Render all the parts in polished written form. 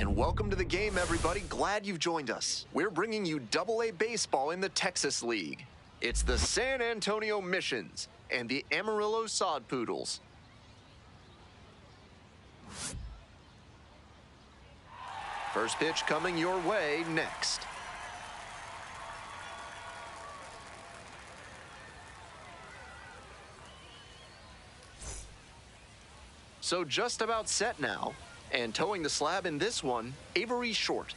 And welcome to the game, everybody. Glad you've joined us. We're bringing you Double-A baseball in the Texas League. It's the San Antonio Missions and the Amarillo Sod Poodles. First pitch coming your way next. So just about set now. And towing the slab in this one, Avery Short.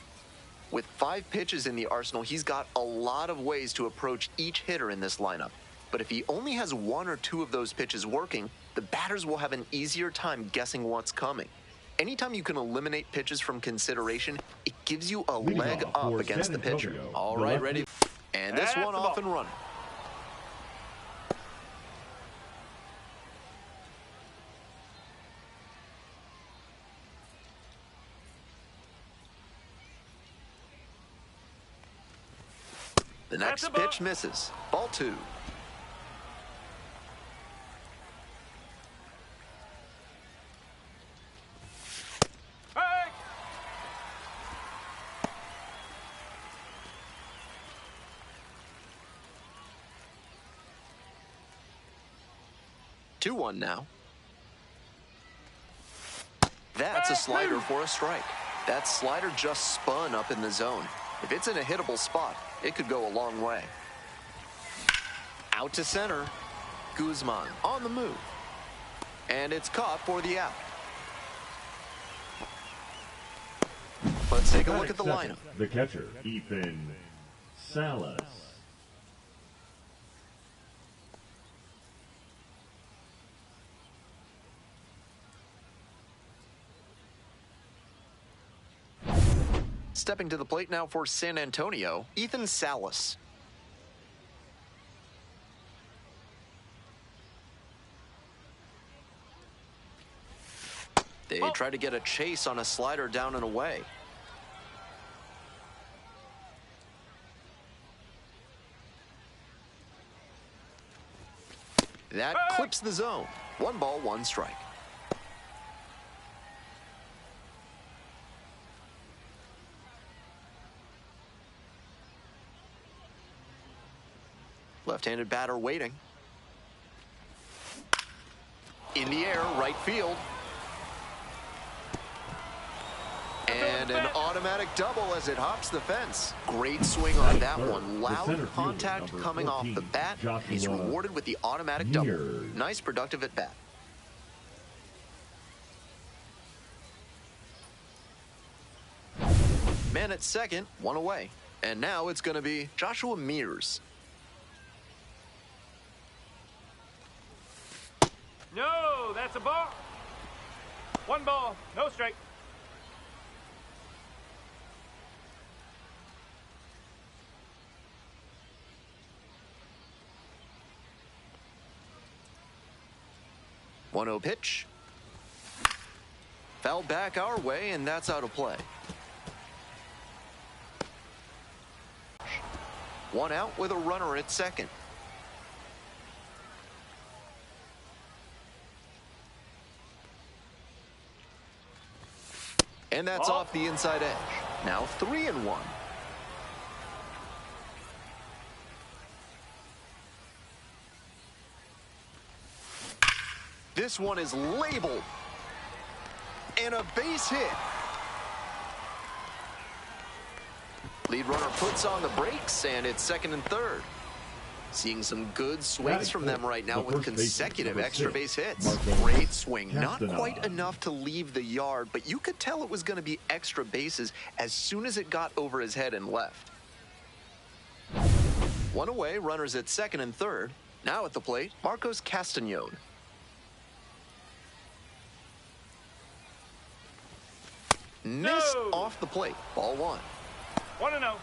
With 5 pitches in the arsenal, he's got a lot of ways to approach each hitter in this lineup. But if he only has 1 or 2 of those pitches working, the batters will have an easier time guessing what's coming. Anytime you can eliminate pitches from consideration, it gives you a leg up against the pitcher. All right, ready? And this one off and running. The next pitch misses. Ball 2. Hey! 2-1 now. That's a slider for a strike. That slider just spun up in the zone. If it's in a hittable spot, it could go a long way. Out to center. Guzman on the move. And it's caught for the out. Let's take a look at the lineup. The catcher, Ethan Salas. Stepping to the plate now for San Antonio, Ethan Salas. They try to get a chase on a slider down and away. That clips the zone. 1 ball, 1 strike. Left-handed batter waiting. In the air, right field. And an automatic double as it hops the fence. Great swing on that one. Loud contact coming off the bat. He's rewarded with the automatic double. Nice productive at bat. Man at second, 1 away. And now it's going to be Joshua Mears. No, that's a ball. 1 ball, no strike. One 0 pitch. Fouled back our way, and that's out of play. 1 out with a runner at second. And that's off the inside edge. Now 3-1. This one is labeled. And a base hit. Lead runner puts on the brakes, and it's second and third. Seeing some good swings from them right now with consecutive extra base hits. Great swing. Not quite enough to leave the yard, but you could tell it was going to be extra bases as soon as it got over his head and left. 1 away, runners at second and third. Now at the plate, Marcos Castañon. Missed off the plate. Ball 1. 1-0.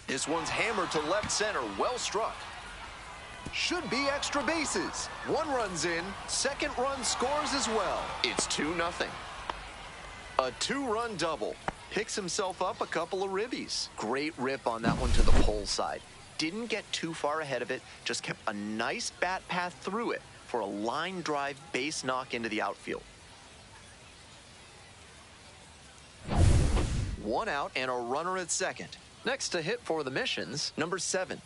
This one's hammered to left center. Well struck. Should be extra bases. 1 run's in. Second run scores as well. It's 2-0. A 2-run double. Picks himself up a couple of ribbies. Great rip on that one to the pole side. Didn't get too far ahead of it, just kept a nice bat path through it for a line drive base knock into the outfield. One out and a runner at second. Next to hit for the Missions, number 7.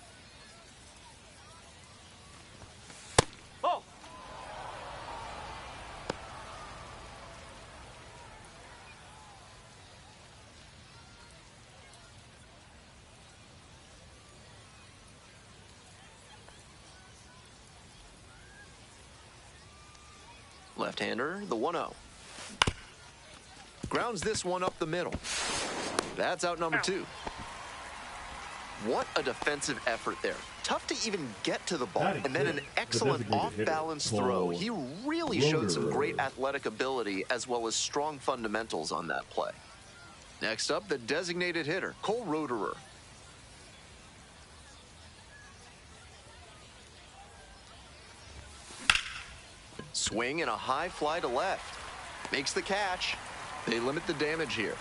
Oh! Left-hander, the 1-0. Grounds this one up the middle. That's out number 2. What a defensive effort there. Tough to even get to the ball. And then an excellent off-balance throw. He really showed some great athletic ability as well as strong fundamentals on that play. Next up, the designated hitter, Cole Roederer. Swing and a high fly to left. Makes the catch. They limit the damage here.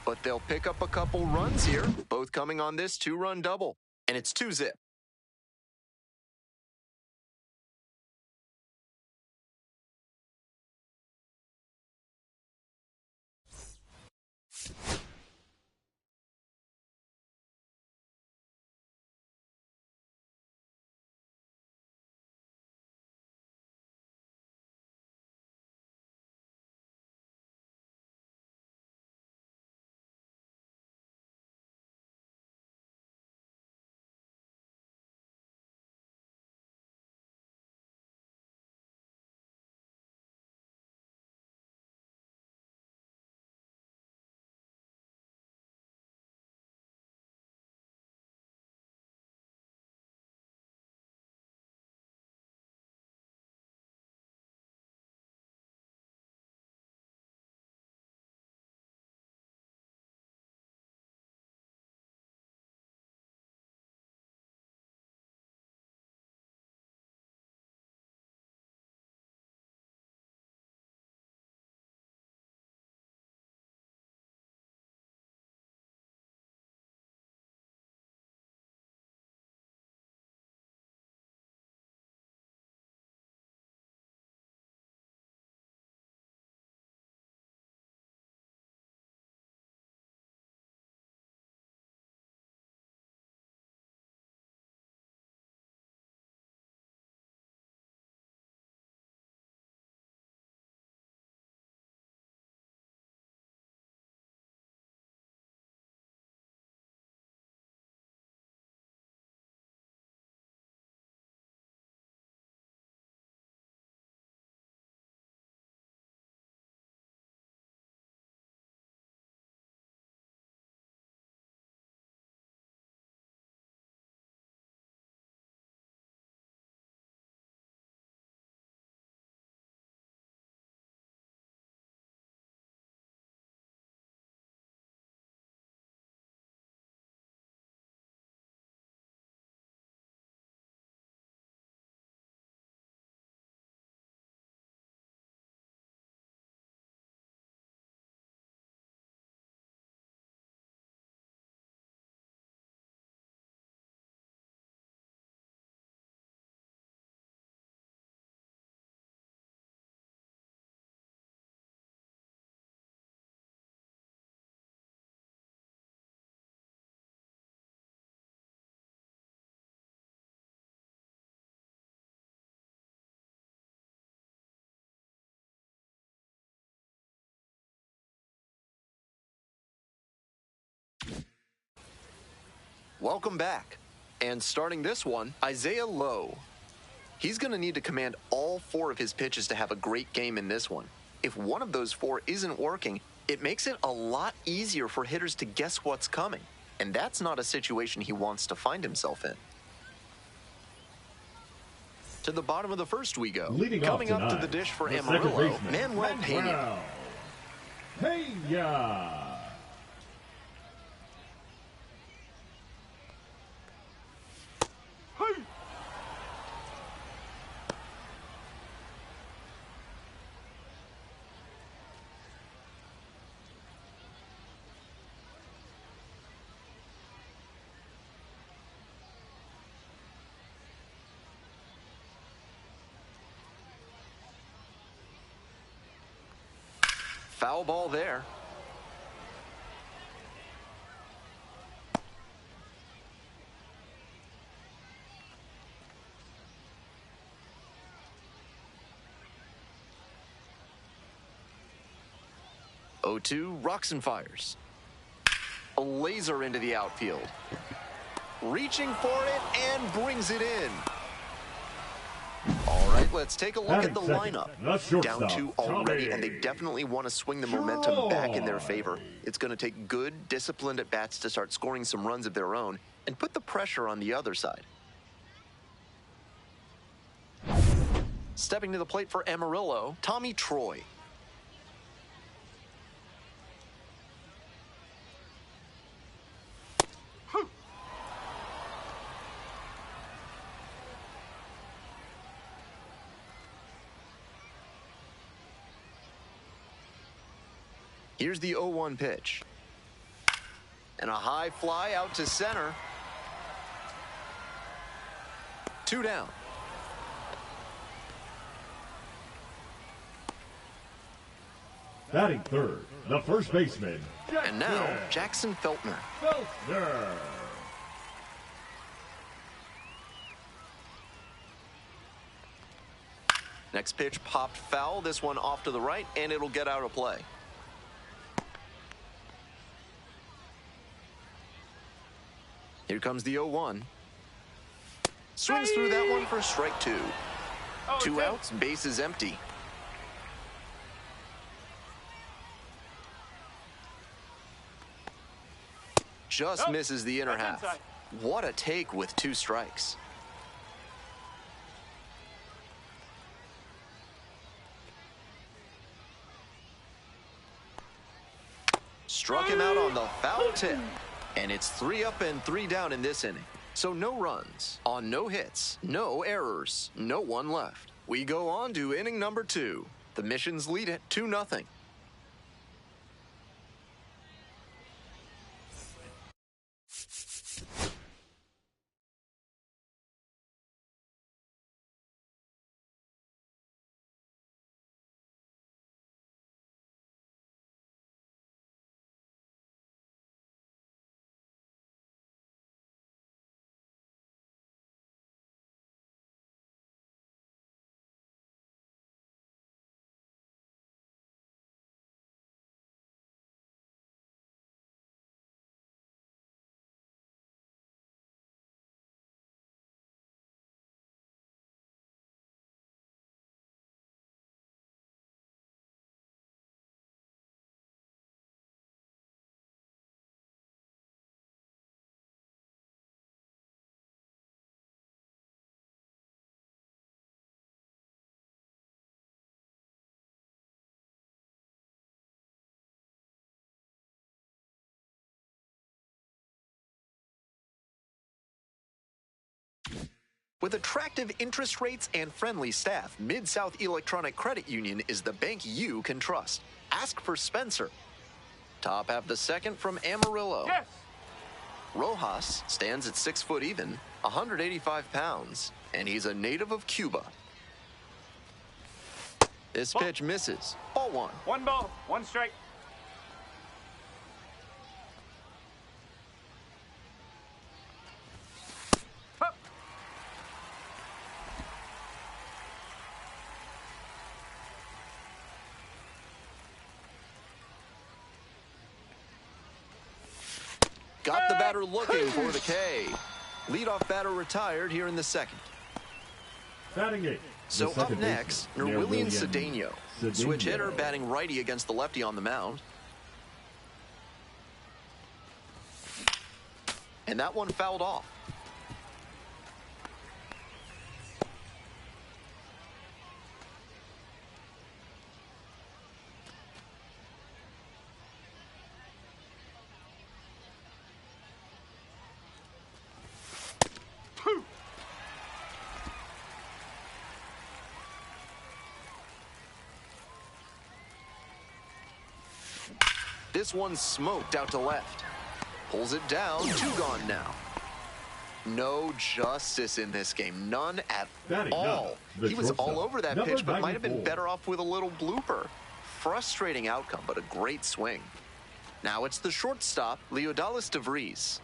But they'll pick up a couple runs here, both coming on this 2-run double. And it's 2-zip. Welcome back. And starting this one, Isaiah Lowe. He's going to need to command all 4 of his pitches to have a great game in this one. If one of those 4 isn't working, it makes it a lot easier for hitters to guess what's coming. And that's not a situation he wants to find himself in. To the bottom of the first we go. Coming up to the dish for Amarillo, Manuel Pena. Pena. Foul ball there. Oh, 2 rocks and fires. A laser into the outfield. Reaching for it and brings it in. All right, let's take a look at the lineup. Down 2 already, and they definitely want to swing the momentum back in their favor. It's going to take good, disciplined at-bats to start scoring some runs of their own and put the pressure on the other side. Stepping to the plate for Amarillo, Tommy Troy. Here's the 0-1 pitch. And a high fly out to center. 2 down. Batting third, the first baseman. And now, Jackson Feltner. Next pitch popped foul. This one off to the right, and it'll get out of play. Here comes the 0-1. Swings through that one for strike 2. 2 outs, base is empty. Just misses the inner half. What a take with 2 strikes. Struck him out on the foul tip. And it's 3 up and 3 down in this inning. So no runs on no hits, no errors, no one left. We go on to inning number 2. The Missions lead it 2-0. With attractive interest rates and friendly staff, Mid-South Electronic Credit Union is the bank you can trust. Ask for Spencer. Top half the second from Amarillo. Yes. Rojas stands at 6 foot even, 185 pounds, and he's a native of Cuba. This pitch misses. Ball 1. 1 ball, 1 strike. Got the batter looking for the K. Leadoff batter retired here in the second. Batting 8. So up next, Nerwillian Cedeno. Switch hitter batting righty against the lefty on the mound. And that one fouled off. This one smoked out to left. Pulls it down, 2 gone now. No justice in this game, none at all. He was all over that pitch, but might have been better off with a little blooper. frustrating outcome, but a great swing. Now it's the shortstop, Leodalis de Vries.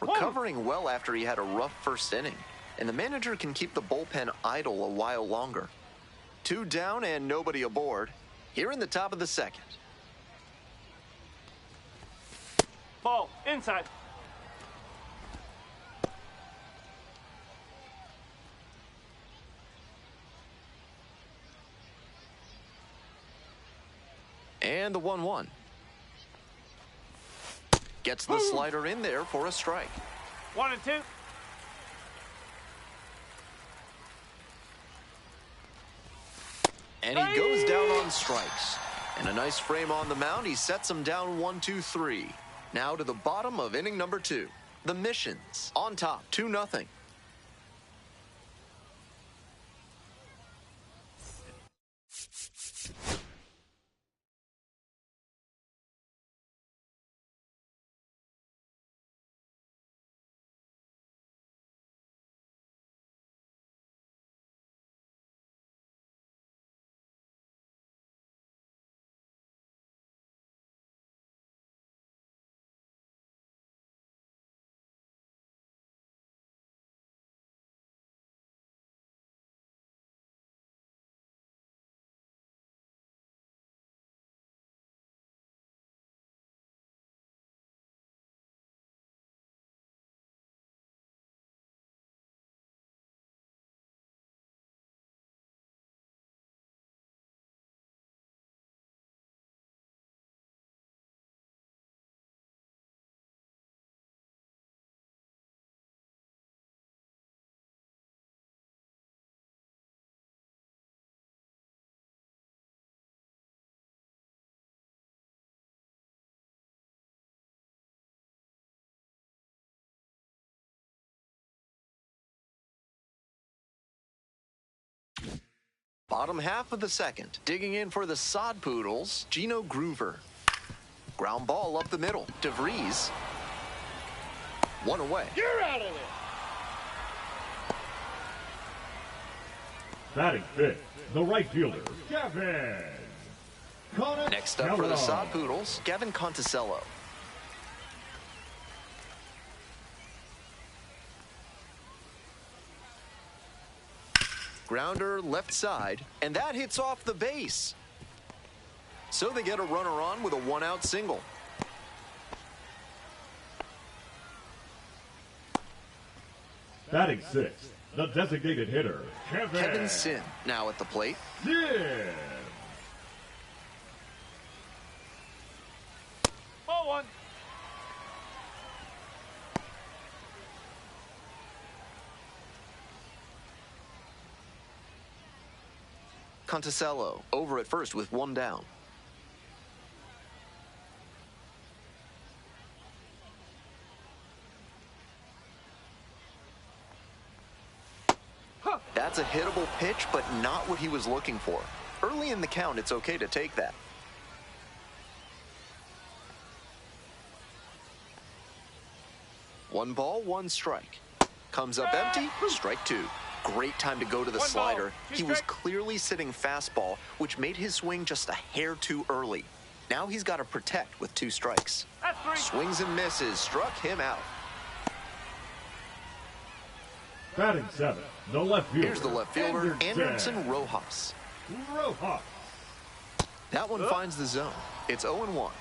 Recovering well after he had a rough first inning, and the manager can keep the bullpen idle a while longer. 2 down and nobody aboard. Here in the top of the second. Ball, inside. And the 1-1. Gets the slider in there for a strike. 1 and 2. And he goes down on strikes. And a nice frame on the mound. He sets him down 1-2-3. Now to the bottom of inning number 2. The Missions on top, 2-0. Bottom half of the second. Digging in for the Sod Poodles, Gino Groover. Ground ball up the middle. De Vries. 1 away. You're out of there. Batting fifth, the right fielder, Gavin. Next up for the Sod Poodles, Gavin Conticello. Grounder left side, and that hits off the base. So they get a runner on with a 1-out single. Batting sixth, the designated hitter, Kevin Sin now at the plate. Yeah. Ball 1. Conticello over at first with 1 down. That's a hittable pitch, but not what he was looking for. Early in the count, it's okay to take that. One ball, 1 strike. Comes up empty, strike 2. Great time to go to the slider. He was clearly sitting fastball, which made his swing just a hair too early. Now he's got to protect with 2 strikes. Swings and misses, struck him out. Batting seventh, the left fielder. Here's the left fielder, Anderson Rojas. Rojas. That one finds the zone. It's 0-1.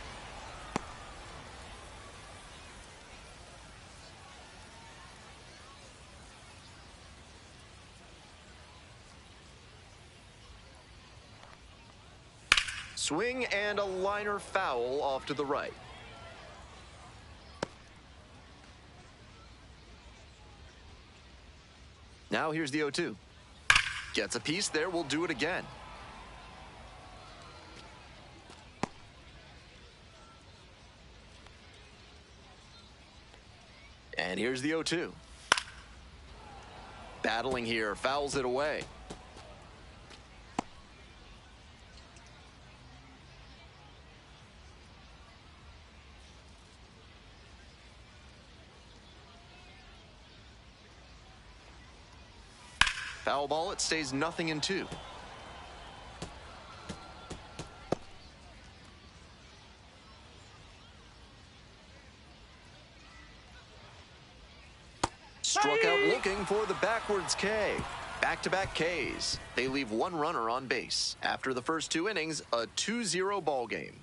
Swing and a liner foul off to the right. Now here's the 0-2. Gets a piece there, we'll do it again. And here's the 0-2. Battling here, fouls it away. Foul ball, it stays 0-2. Struck out looking for the backwards K. Back-to-back Ks. They leave one runner on base. After the first 2 innings, a 2-0 ball game.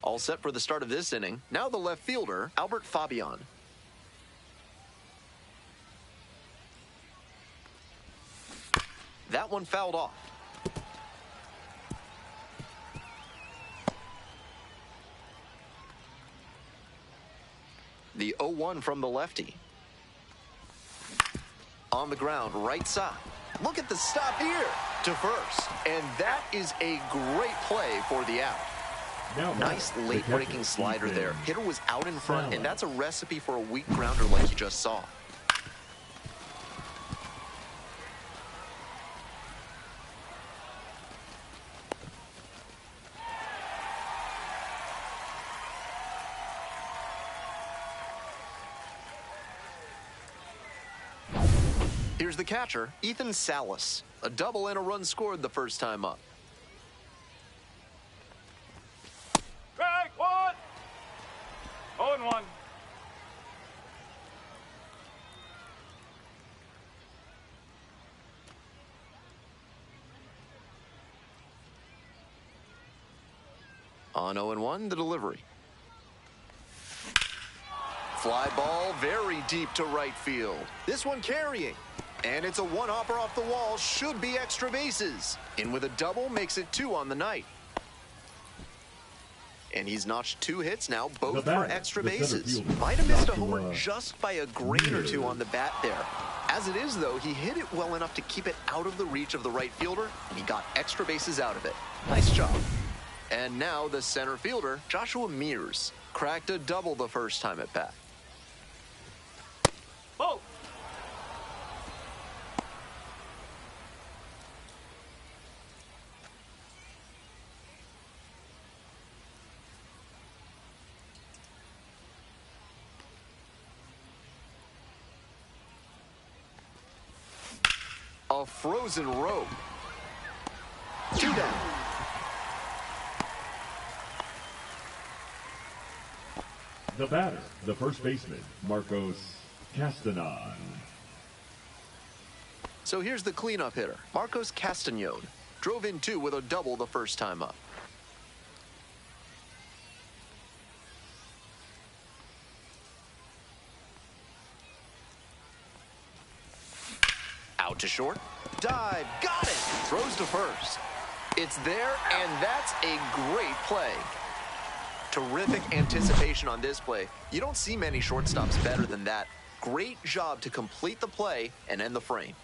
All set for the start of this inning. Now the left fielder, Albert Fabian. That one fouled off. The 0-1 from the lefty. On the ground, right side. Look at the stop here to first. And that is a great play for the out. Nice late-breaking slider there. Hitter was out in front, and that's a recipe for a weak grounder like you just saw. Here's the catcher, Ethan Salas. A double and a run scored the first time up. Strike one. 0-1. On 0-1, the delivery. Fly ball very deep to right field. This one carrying. And it's a one-hopper off the wall. Should be extra bases. In with a double makes it 2 on the night. And he's notched 2 hits now, both for extra bases. Might have missed a homer just by a grain or 2 on the bat there. As it is, though, he hit it well enough to keep it out of the reach of the right fielder, and he got extra bases out of it. Nice job. And now the center fielder, Joshua Mears, cracked a double the first time at bat. Oh. A frozen rope. 2 down. The batter, the first baseman, Marcos Castanon. So here's the cleanup hitter, Marcos Castanon. Drove in 2 with a double the first time up. Out to short. Dive. Got it. Throws to first. It's there, and that's a great play. Terrific anticipation on this play. You don't see many shortstops better than that. Great job to complete the play and end the frame.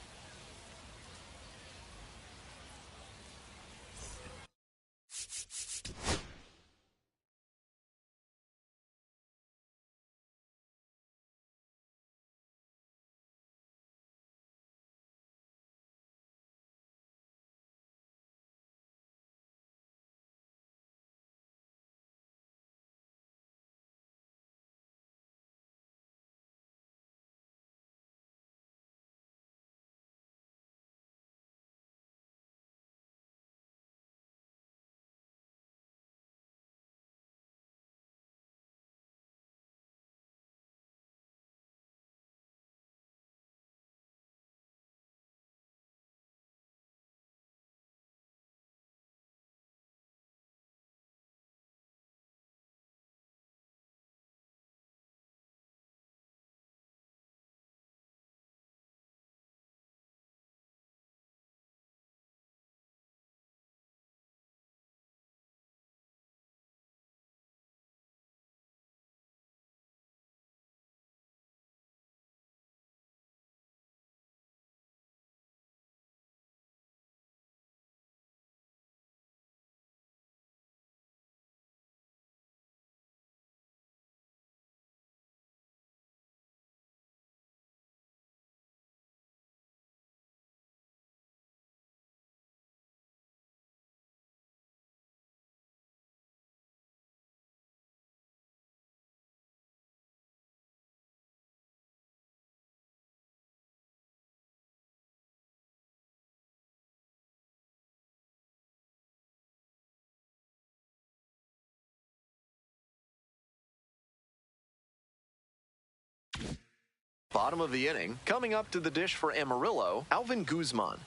Bottom of the inning, coming up to the dish for Amarillo, Alvin Guzman.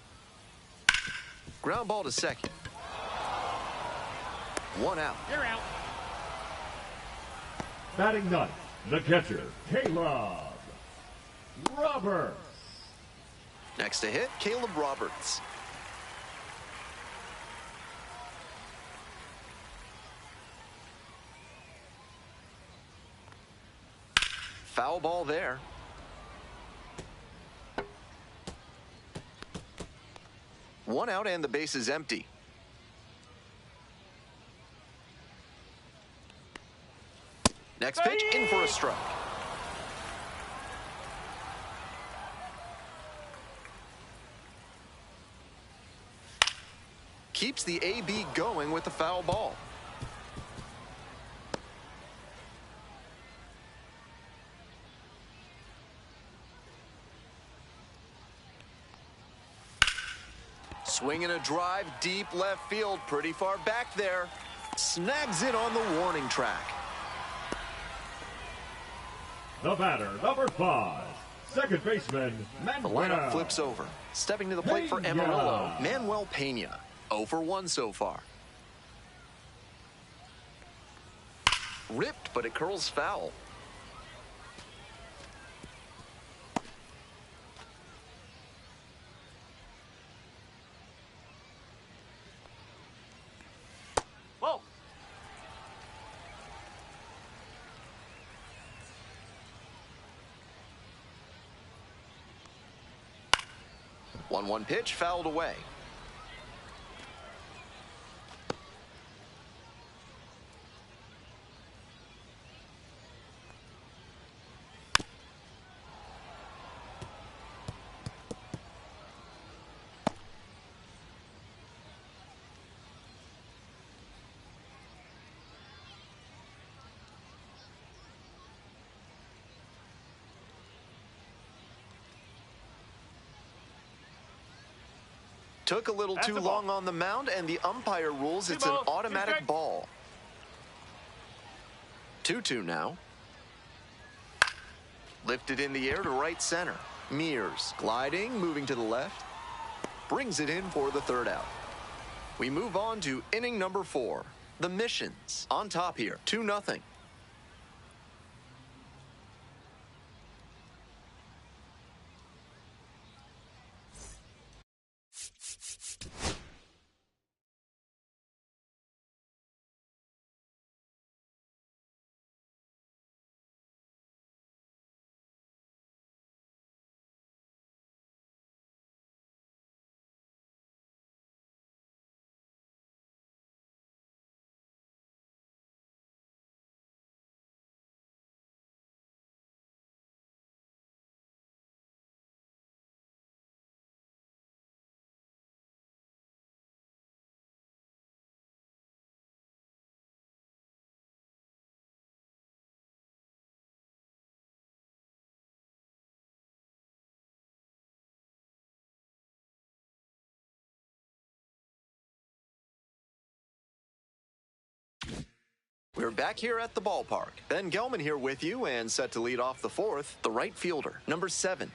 Ground ball to second. One out. You're out. Batting ninth, the catcher, Caleb Roberts. Next to hit, Caleb Roberts. Foul ball there. One out and the base is empty. Next pitch, in for a strike. Keeps the AB going with the foul ball. Swinging a drive, deep left field, pretty far back there. Snags it on the warning track. The batter, number 5, second baseman, The Manuel. lineup flips over. Stepping to the plate for Amarillo, Manuel Pena. 0 for 1 so far. Ripped, but it curls foul. Whoa. One pitch, fouled away. Took a little too long on the mound, and the umpire rules it's an automatic ball. 2-2 now. Lifted in the air to right center. Mears gliding, moving to the left. Brings it in for the third out. We move on to inning number 4. The Missions on top here, 2-0. We're back here at the ballpark. Ben Gelman here with you and set to lead off the fourth, the right fielder, number 7.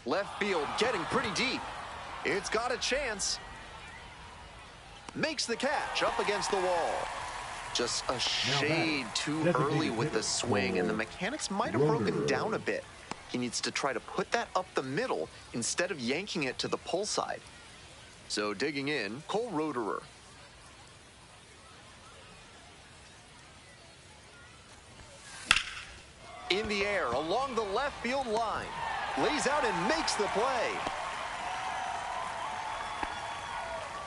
Left field getting pretty deep. It's got a chance. Makes the catch up against the wall. Just a shade too early with the swing, and the mechanics might have broken down a bit. He needs to try to put that up the middle instead of yanking it to the pull side. So digging in, Cole Roederer. In the air, along the left field line. Lays out and makes the play.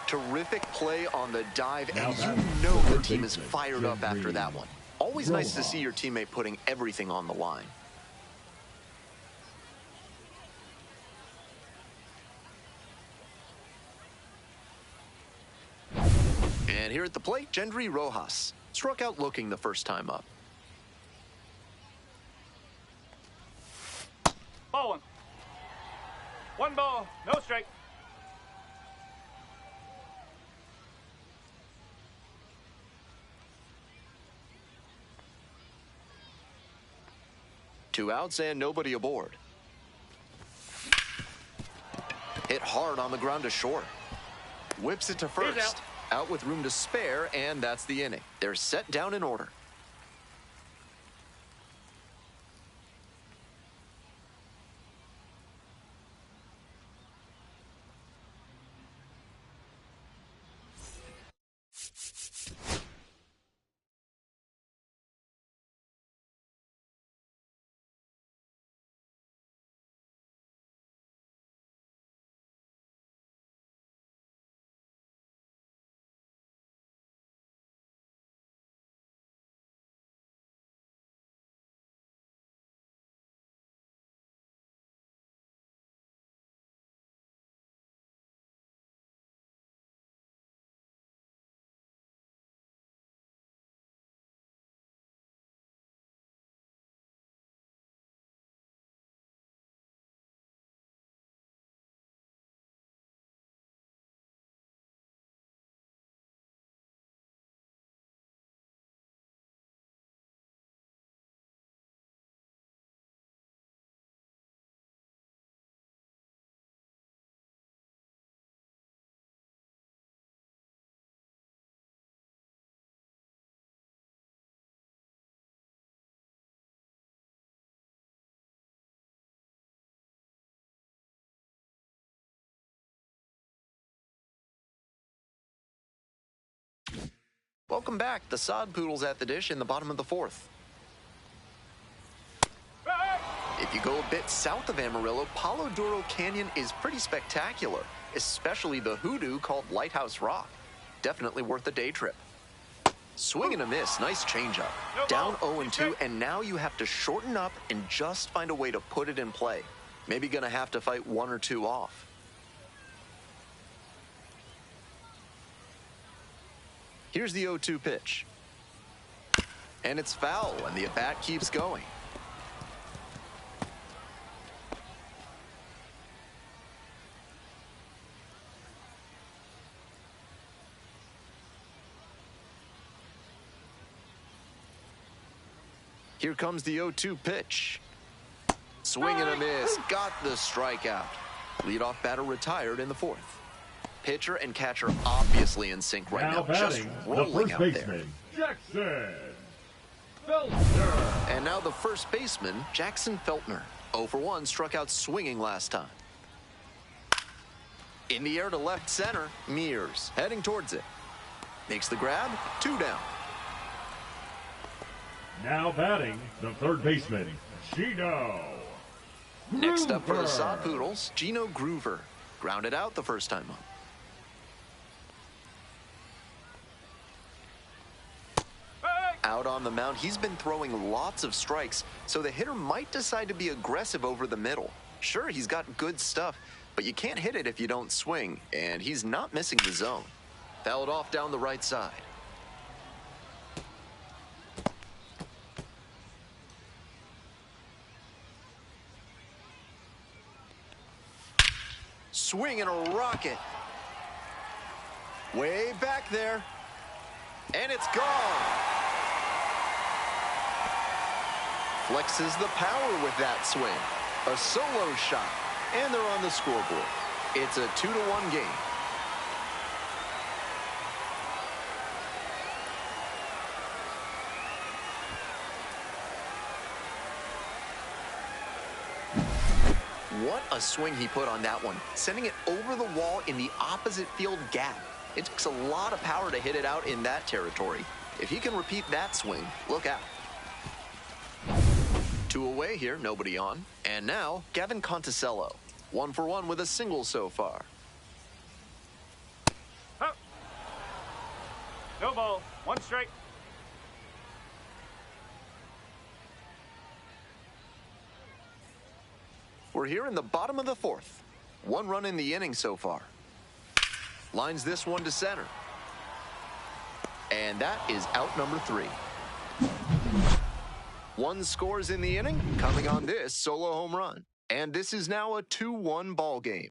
Terrific play on the dive, and you know the team is fired up after that one. Always nice to see your teammate putting everything on the line. And here at the plate, Gendry Rojas. Struck out looking the first time up. Ball 1. 1 ball, no strike. Two outs and nobody aboard. Hit hard on the ground to short. Whips it to first. Out with room to spare, and that's the inning. They're set down in order. Welcome back. The Sod Poodles at the dish in the bottom of the fourth. If you go a bit south of Amarillo, Palo Duro Canyon is pretty spectacular, especially the hoodoo called Lighthouse Rock. Definitely worth a day trip. Swing and a miss. Nice changeup. Down 0-2, and now you have to shorten up and just find a way to put it in play. Maybe gonna have to fight 1 or 2 off. Here's the 0-2 pitch. And it's foul, and the at-bat keeps going. Here comes the 0-2 pitch. Swing and a miss. Got the strikeout. Leadoff batter retired in the fourth. Pitcher and catcher obviously in sync right now. Just rolling out there. Jackson Feltner. And now the first baseman, Jackson Feltner. 0 for 1, struck out swinging last time. In the air to left center, Mears heading towards it. Makes the grab, 2 down. Now batting, the third baseman, Gino. Next up for the Sod Poodles, Gino Groover. Grounded out the first time up. Out on the mound, he's been throwing lots of strikes, so the hitter might decide to be aggressive over the middle. Sure, he's got good stuff, but you can't hit it if you don't swing, and he's not missing the zone. Fouled off down the right side. Swing and a rocket. Way back there. And it's gone. Flexes the power with that swing. A solo shot. And they're on the scoreboard. It's a 2-1 game. What a swing he put on that one, sending it over the wall in the opposite field gap. It takes a lot of power to hit it out in that territory. If he can repeat that swing, look out. 2 away here, nobody on. And now, Gavin Conticello. 1 for 1 with a single so far. Huh. No ball, 1 strike. We're here in the bottom of the 4th. 1 run in the inning so far. Lines this one to center. And that is out number 3. 1 scores in the inning, coming on this solo home run. And this is now a 2-1 ball game.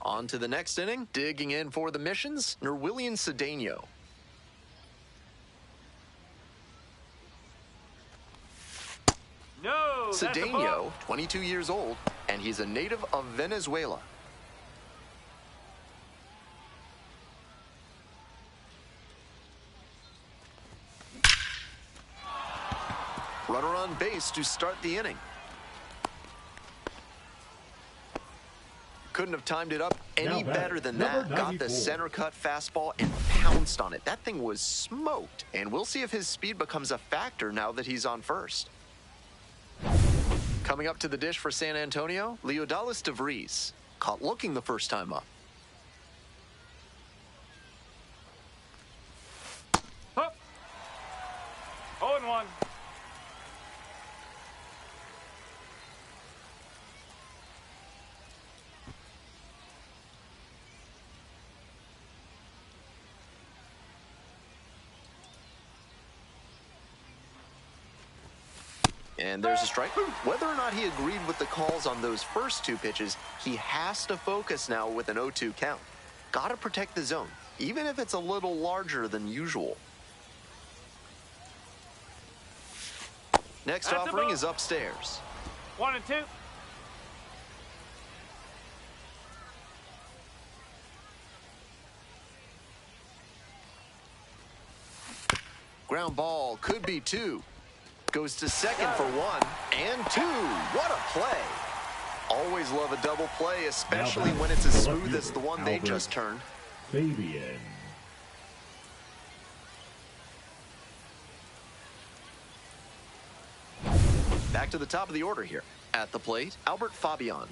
On to the next inning. Digging in for the missions, Nerwillian Cedeno. No, that's a ball. Cedeno, 22 years old, and he's a native of Venezuela. Runner on base to start the inning. Couldn't have timed it up any better than that. Got the center cut fastball and pounced on it. That thing was smoked. And we'll see if his speed becomes a factor now that he's on first. Coming up to the dish for San Antonio, Leodalis DeVries. Caught looking the first time up. Hup. 0-1. And there's a strike. Whether or not he agreed with the calls on those first 2 pitches, he has to focus now with an 0-2 count. Got to protect the zone, even if it's a little larger than usual. Next offering is upstairs. 1 and 2. Ground ball could be 2. Goes to second for 1 and 2. What a play. Always love a double play, especially when it's as smooth as the one they just turned. Fabian. Back to the top of the order here. At the plate, Albert Fabian.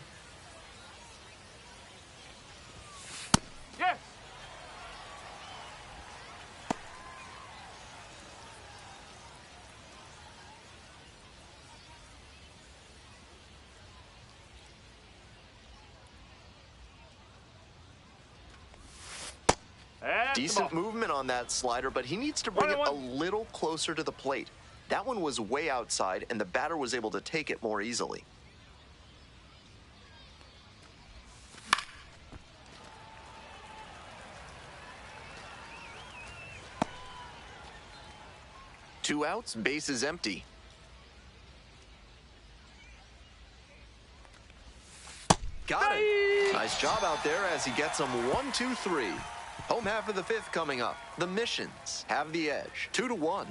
That's the Decent ball. movement on that slider, but he needs to bring it 1-1. a little closer to the plate. That one was way outside, and the batter was able to take it more easily. Two outs, bases empty. Got it. Nice job out there as he gets them 1-2-3. Home half of the fifth coming up. The Missions have the edge, 2-1.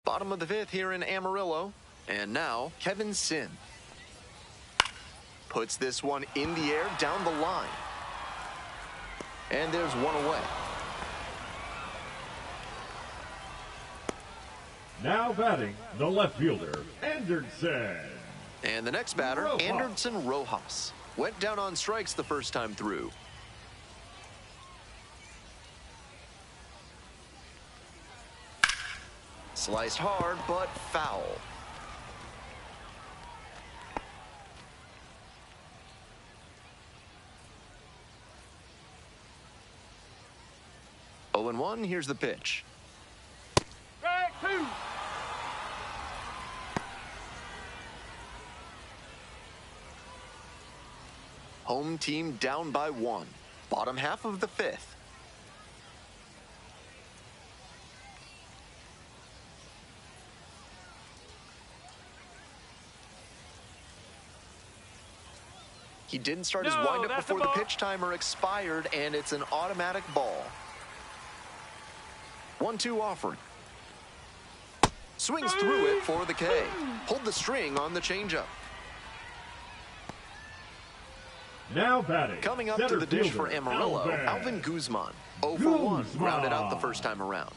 Bottom of the fifth here in Amarillo. And now, Kevin Sin puts this one in the air down the line. And there's one away. Now batting, the left fielder, Anderson. And the next batter, Rojas. Anderson Rojas. Went down on strikes the first time through. Sliced hard, but foul. Oh, and 1, here's the pitch. Strike 2. Home team down by 1. Bottom half of the fifth. He didn't start his No, windup that's a before the ball. pitch timer expired, and it's an automatic ball. 1-2 offering. Swings through it for the K. Pulled the string on the changeup. Now batting, Coming up to center the dish for fielder, Amarillo, Alvin Guzman. 0 for 1, grounded out the first time around.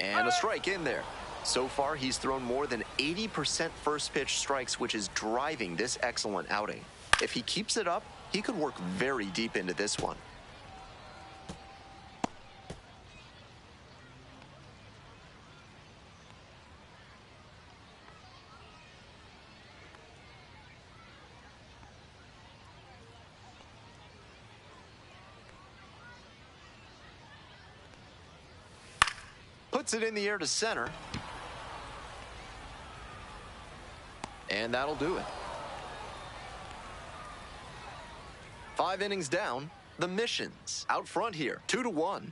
And a strike in there. So far, he's thrown more than 80% first pitch strikes, which is driving this excellent outing. If he keeps it up, he could work very deep into this one. Puts it in the air to center. And that'll do it. 5 innings down. The Missions out front here, 2-1.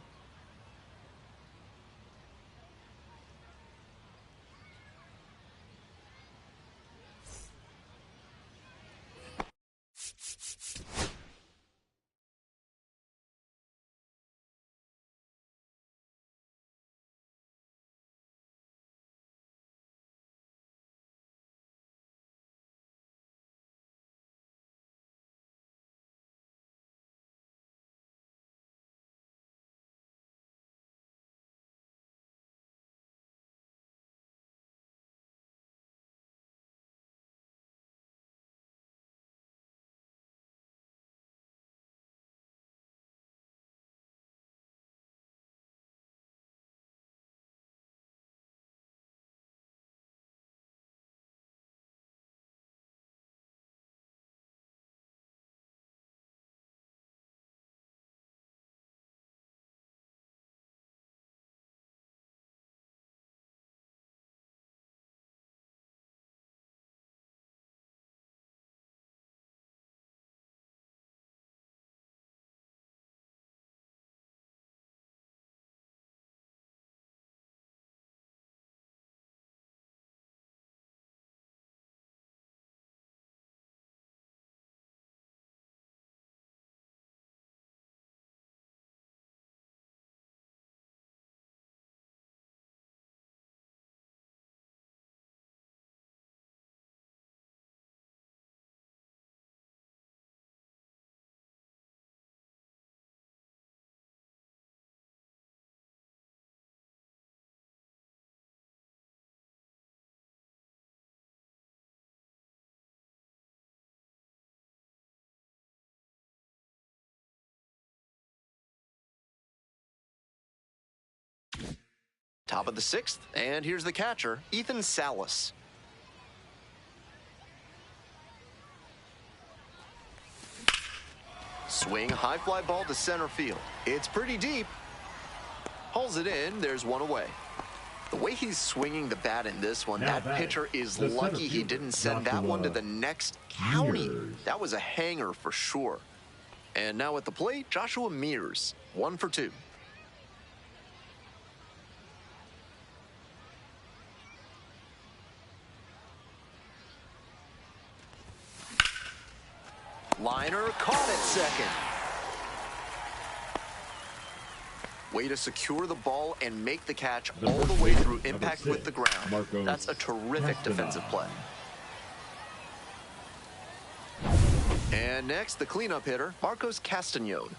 Top of the 6th, and here's the catcher, Ethan Salas. Swing, high fly ball to center field. It's pretty deep. Hauls it in, there's one away. The way he's swinging the bat in this one, Now that pitcher is the center lucky he fielder, didn't send that one to the next county. Mears. That was a hanger for sure. And now at the plate, Joshua Mears, 1 for 2. Liner caught at second. Way to secure the ball and make the catch all the way through impact with the ground. That's a terrific defensive play. And next, the cleanup hitter, Marcos Castañón.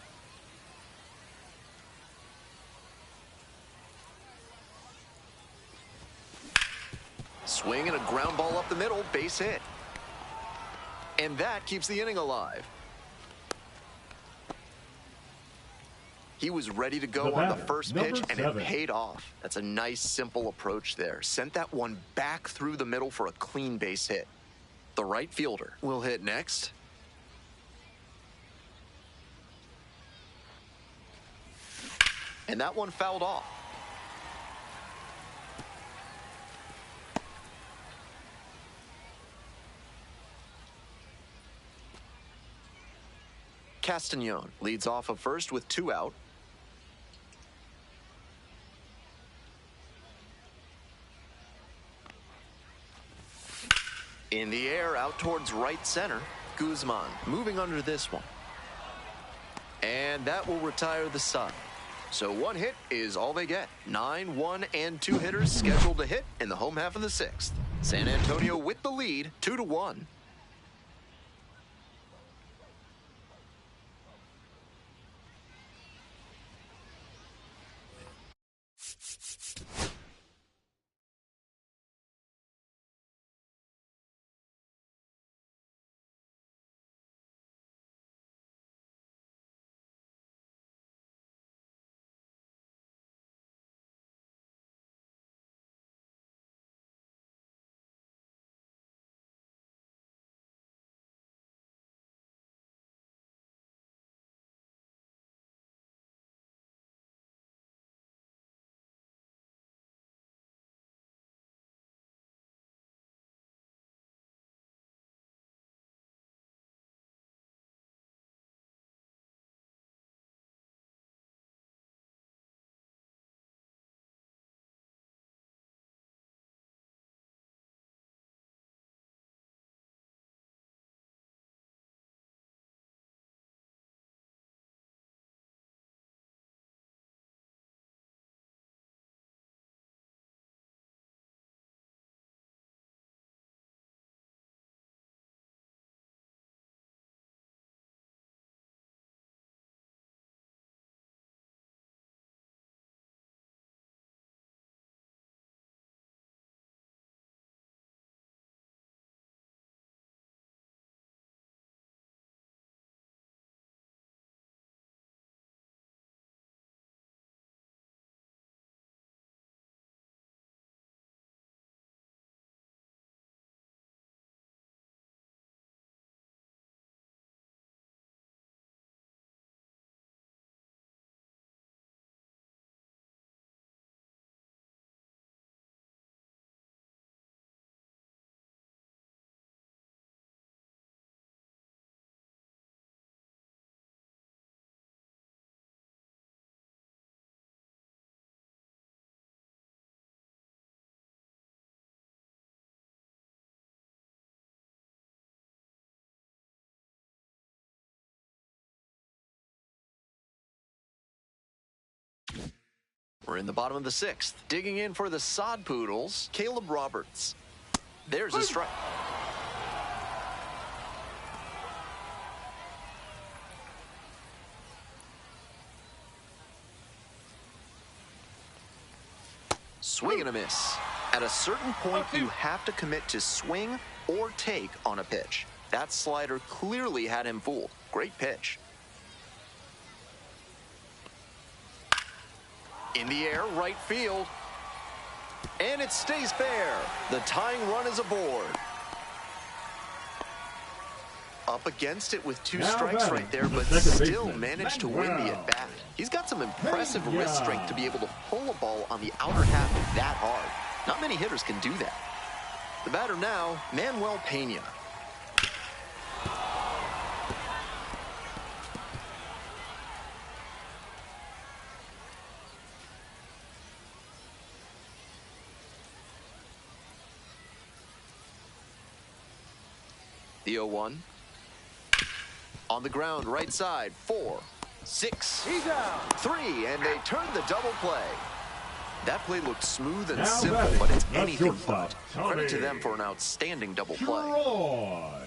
Swing and a ground ball up the middle, base hit. And that keeps the inning alive. He was ready to go on the first pitch, and it paid off. That's a nice, simple approach there. Sent that one back through the middle for a clean base hit. The right fielder will hit next. And that one fouled off. Castañón leads off of first with 2 out. In the air, out towards right center. Guzman moving under this one. And that will retire the side. So 1 hit is all they get. 9, 1, and 2 hitters scheduled to hit in the home half of the 6th. San Antonio with the lead, 2-1. We're in the bottom of the 6th. Digging in for the Sod Poodles, Caleb Roberts. There's a strike. Swing and a miss. At a certain point, you have to commit to swing or take on a pitch. That slider clearly had him fooled. Great pitch. In the air, right field. And it stays fair. The tying run is aboard. Up against it with 2 strikes right there, but still managed to win the at-bat. He's got some impressive wrist strength to be able to pull a ball on the outer half that hard. Not many hitters can do that. The batter now, Manuel Pena. The 0-1. On the ground, right side, 4, 6, 3, and they turn the double play. That play looked smooth and simple, but it's anything but. Credit to them for an outstanding double play.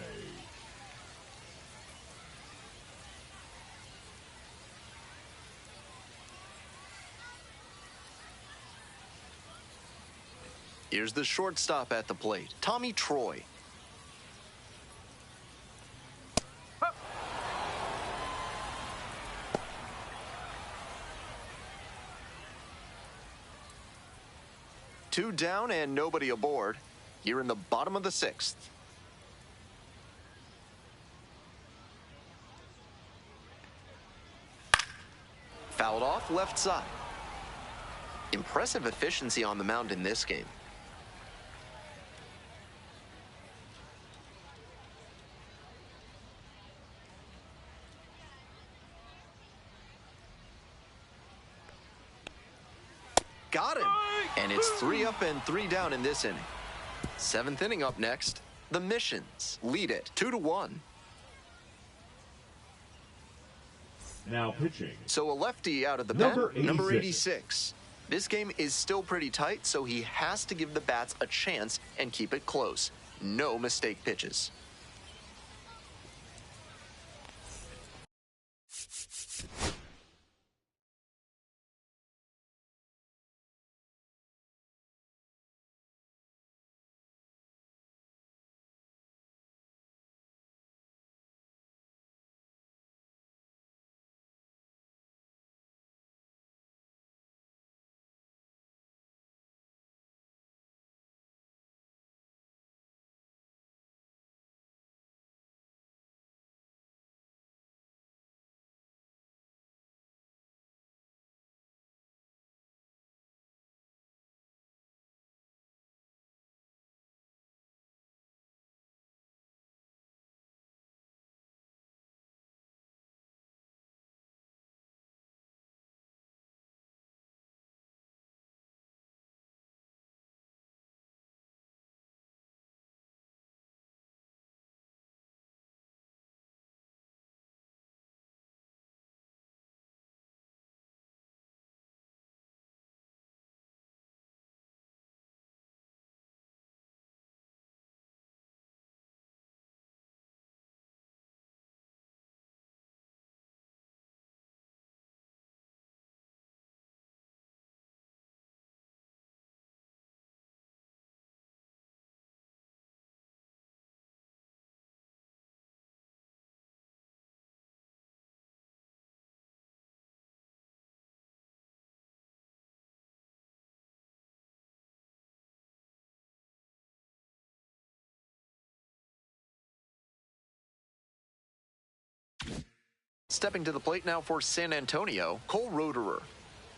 Here's the shortstop at the plate, Tommy Troy. Two down and nobody aboard. Here in the bottom of the 6th. Fouled off left side. Impressive efficiency on the mound in this game. Got him. And it's 3 up and 3 down in this inning. 7th inning up next. The Missions lead it 2-1. Now pitching. So a lefty out of the pen, number 86. This game is still pretty tight, so he has to give the bats a chance and keep it close. No mistake pitches. Stepping to the plate now for San Antonio, Cole Roederer.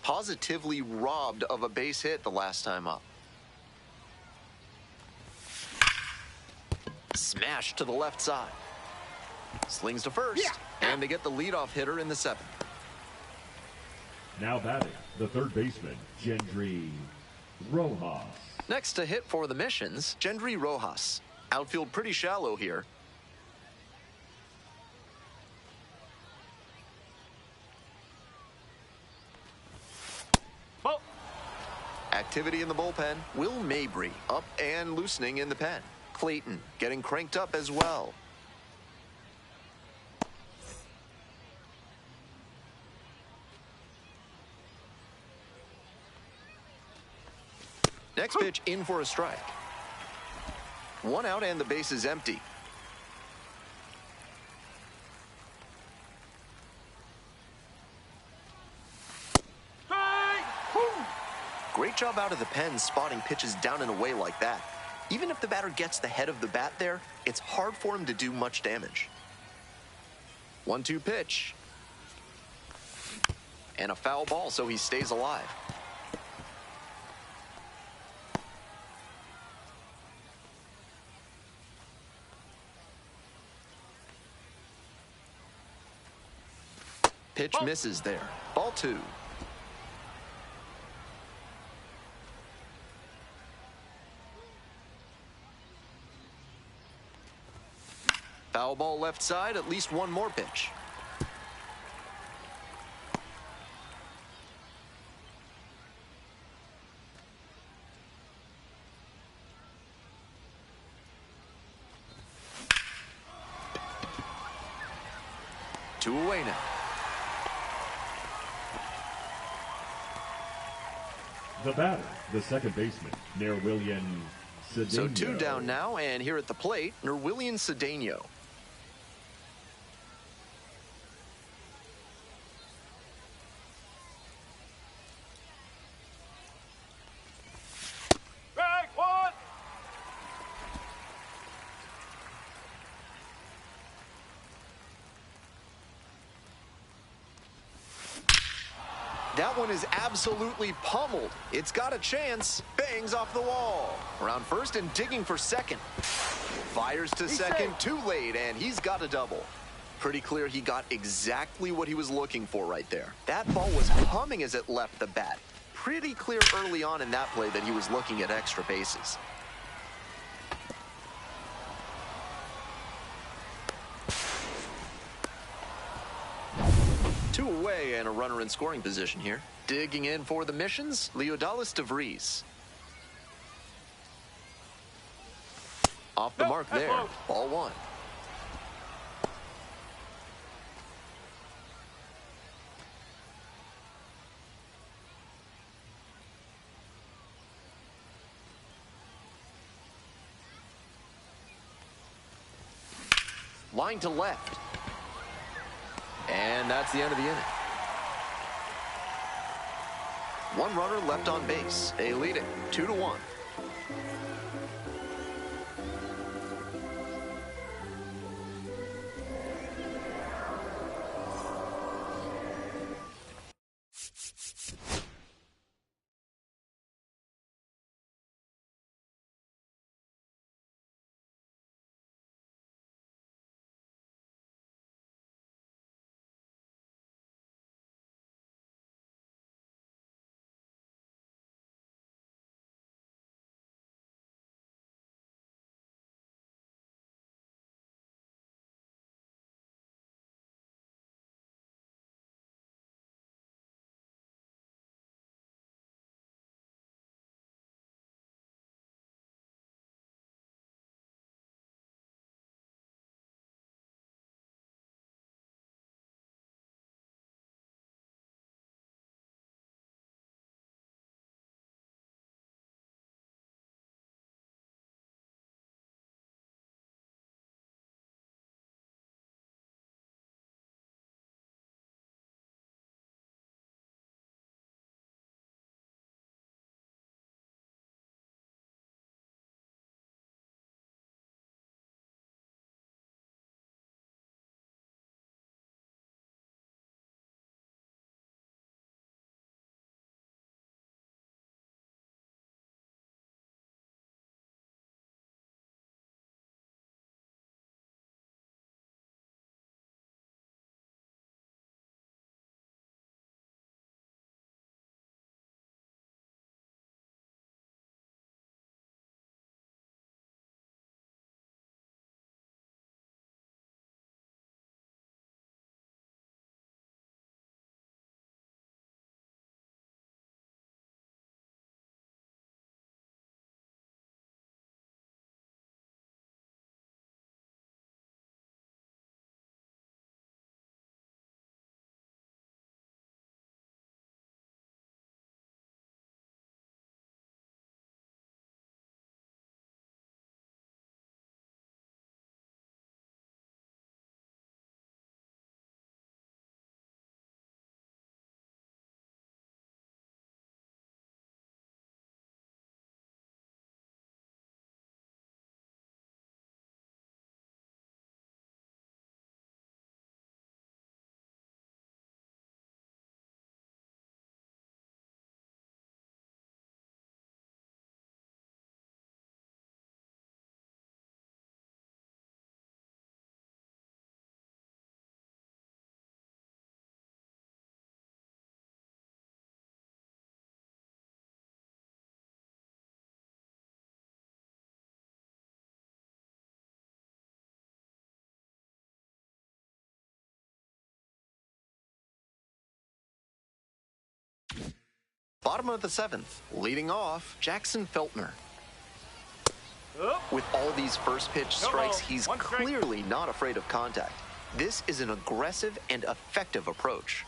Positively robbed of a base hit the last time up. Smash to the left side. Slings to first, and they get the leadoff hitter in the 7th. Now batting, the third baseman, Gendry Rojas. Next to hit for the Missions, Gendry Rojas. Outfield pretty shallow here. Activity in the bullpen. Will Mabry up and loosening in the pen. Clayton getting cranked up as well. Next pitch in for a strike. 1 out and the base is empty. Great Great job out of the pen spotting pitches down and away like that. Even if the batter gets the head of the bat there, it's hard for him to do much damage. 1-2 pitch. And a foul ball, so he stays alive. Pitch misses there. Ball 2. Foul ball left side, at least one more pitch. Two away now. The batter, the second baseman, Nerwillian Cedeno. So 2 down now, and here at the plate, Nerwillian Cedeno. Strike one. That one is absolutely pummeled. It's got a chance. Bangs off the wall. Around first and digging for second. Fires to second, safe. too late, and he's got a double. Pretty clear he got exactly what he was looking for right there. That ball was humming as it left the bat. Pretty clear early on in that play that he was looking at extra bases. Two away and a runner in scoring position here. Digging in for the missions, Leodalis DeVries. Off the mark there. Ball 1. Line to left. And that's the end of the inning. One runner left on base. They lead it 2-1. Bottom of the 7th, leading off, Jackson Feltner. Oh. With all these first pitch strikes, Uh-oh. he's One strike. clearly not afraid of contact. This is an aggressive and effective approach.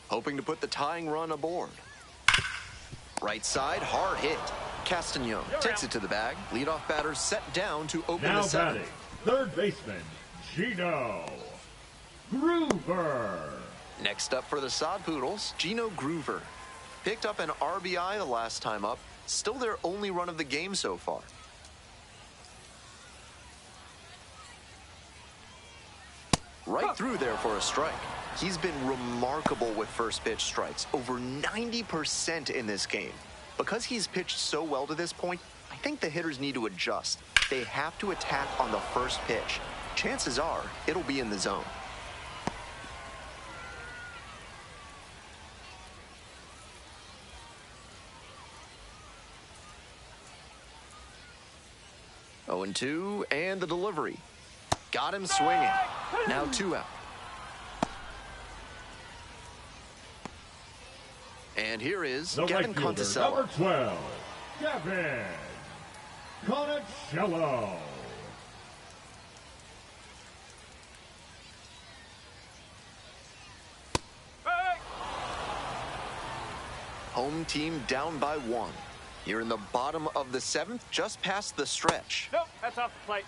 Hoping to put the tying run aboard. Right side, hard hit. Castagnon takes it to the bag. Leadoff batter set down to open Now the 7th. batting, third baseman, Gino Groover. Next up for the Sod Poodles, Gino Groover. Picked up an RBI the last time up. Still their only run of the game so far. Right through there for a strike. He's been remarkable with first pitch strikes, over 90% in this game. Because he's pitched so well to this point, I think the hitters need to adjust. They have to attack on the first pitch. Chances are it'll be in the zone. Oh, 0-2, and the delivery. Got him swinging. Now 2 out. And here is The Gavin right fielder, Conticello. number 12, Gavin Conticello. Hey! Home team down by 1. Here in the bottom of the 7th, just past the stretch. Nope, that's off the plate.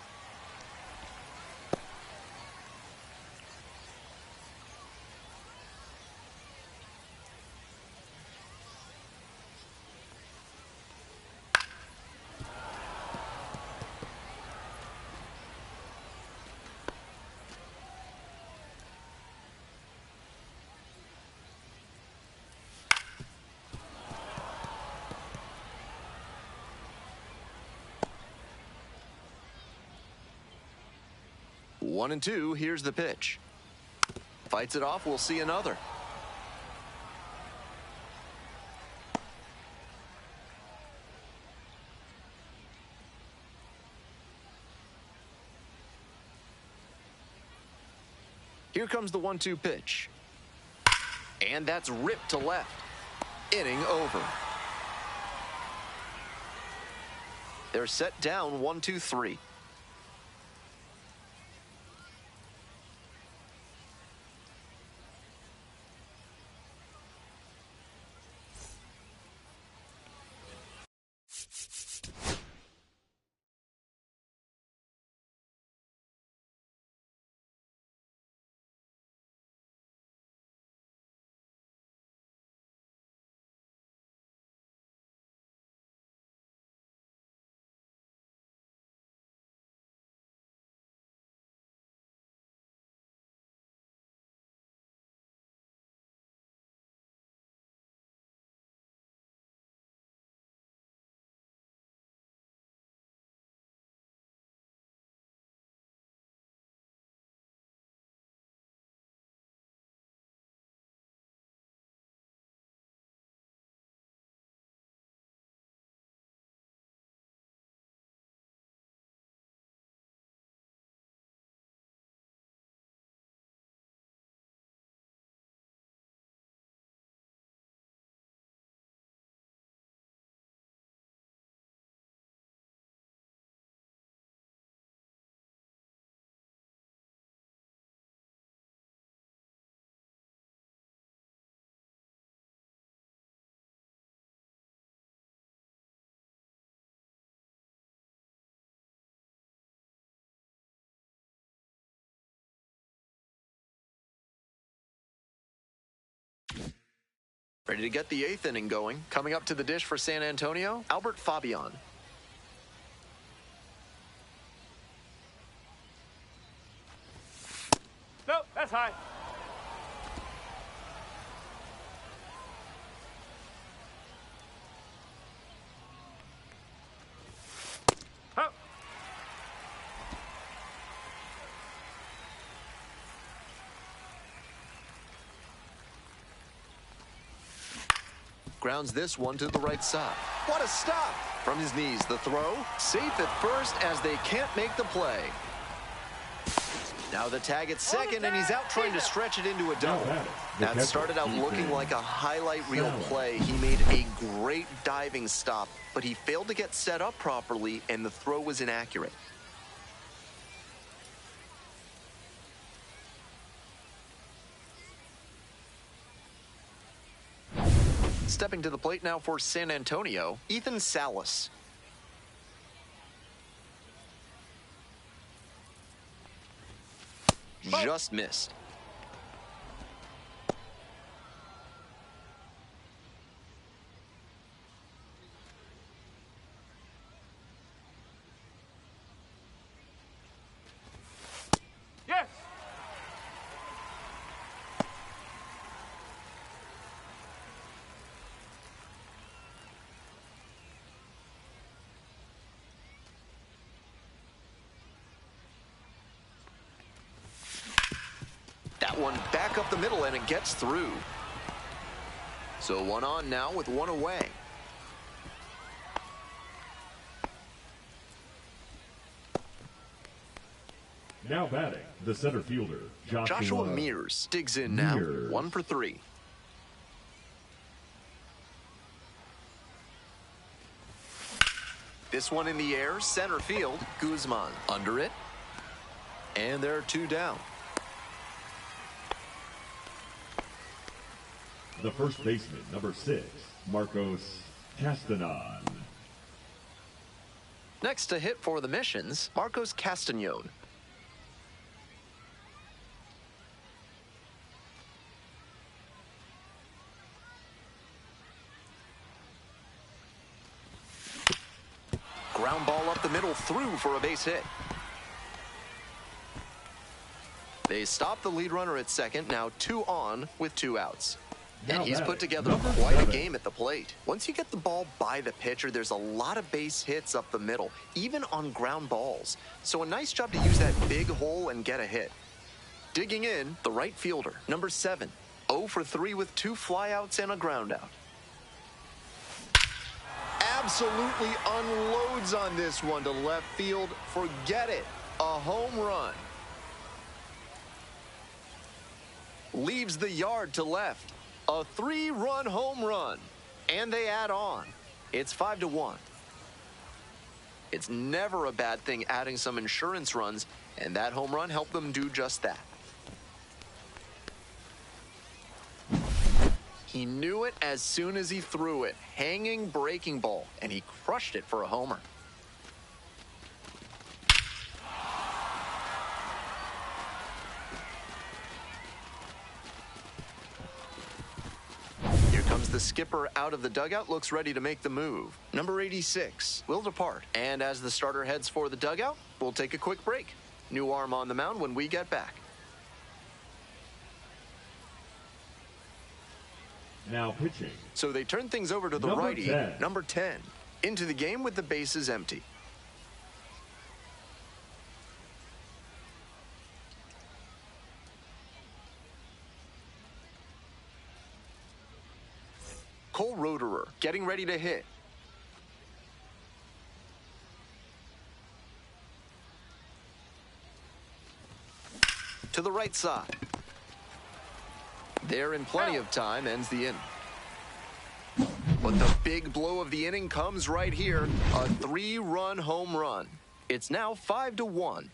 One and 2, here's the pitch. Fights it off, we'll see another. Here comes the 1-2 pitch. And that's ripped to left. Inning over. They're set down 1-2-3. Ready to get the 8th inning going. Coming up to the dish for San Antonio, Albert Fabian. Nope, that's high. Oh. Grounds this one to the right side. What a stop! From his knees, the throw. Safe at first as they can't make the play. Now the tag at second, and he's out trying to stretch it into a double. That started out looking like a highlight reel play. He made a great diving stop, but he failed to get set up properly, and the throw was inaccurate. Stepping to the plate now for San Antonio, Ethan Salas. Just missed. Yes. That one back up the middle, and it gets through. So one on now with one away. Now batting, the center fielder, Joshua Mears digs in now, 1 for 3. This one in the air, center field. Guzman under it. And there are 2 down. The first baseman, number 6, Marcos Castanon. Next to hit for the Missions, Marcos Castanon. Ground ball up the middle, through for a base hit. They stop the lead runner at second, now 2 on with 2 outs. And he's put together quite a game at the plate. Once you get the ball by the pitcher, there's a lot of base hits up the middle, even on ground balls. So a nice job to use that big hole and get a hit. Digging in, the right fielder, number 7. 0 for 3 with 2 flyouts and a ground out. Absolutely unloads on this one to left field. Forget it. A home run. Leaves the yard to left. A 3-run home run. And they add on. It's 5-1. It's never a bad thing adding some insurance runs, and that home run helped them do just that. He knew it as soon as he threw it. Hanging breaking ball, and he crushed it for a homer. Here comes the skipper out of the dugout, looks ready to make the move. Number 86 will depart, and as the starter heads for the dugout, we'll take a quick break. New arm on the mound when we get back. Now pitching. So they turn things over to the righty, number 10, into the game with the bases empty. Cole Roederer getting ready to hit. To the right side. There in plenty of time, ends the inning. But the big blow of the inning comes right here. A 3-run home run. It's now 5-1.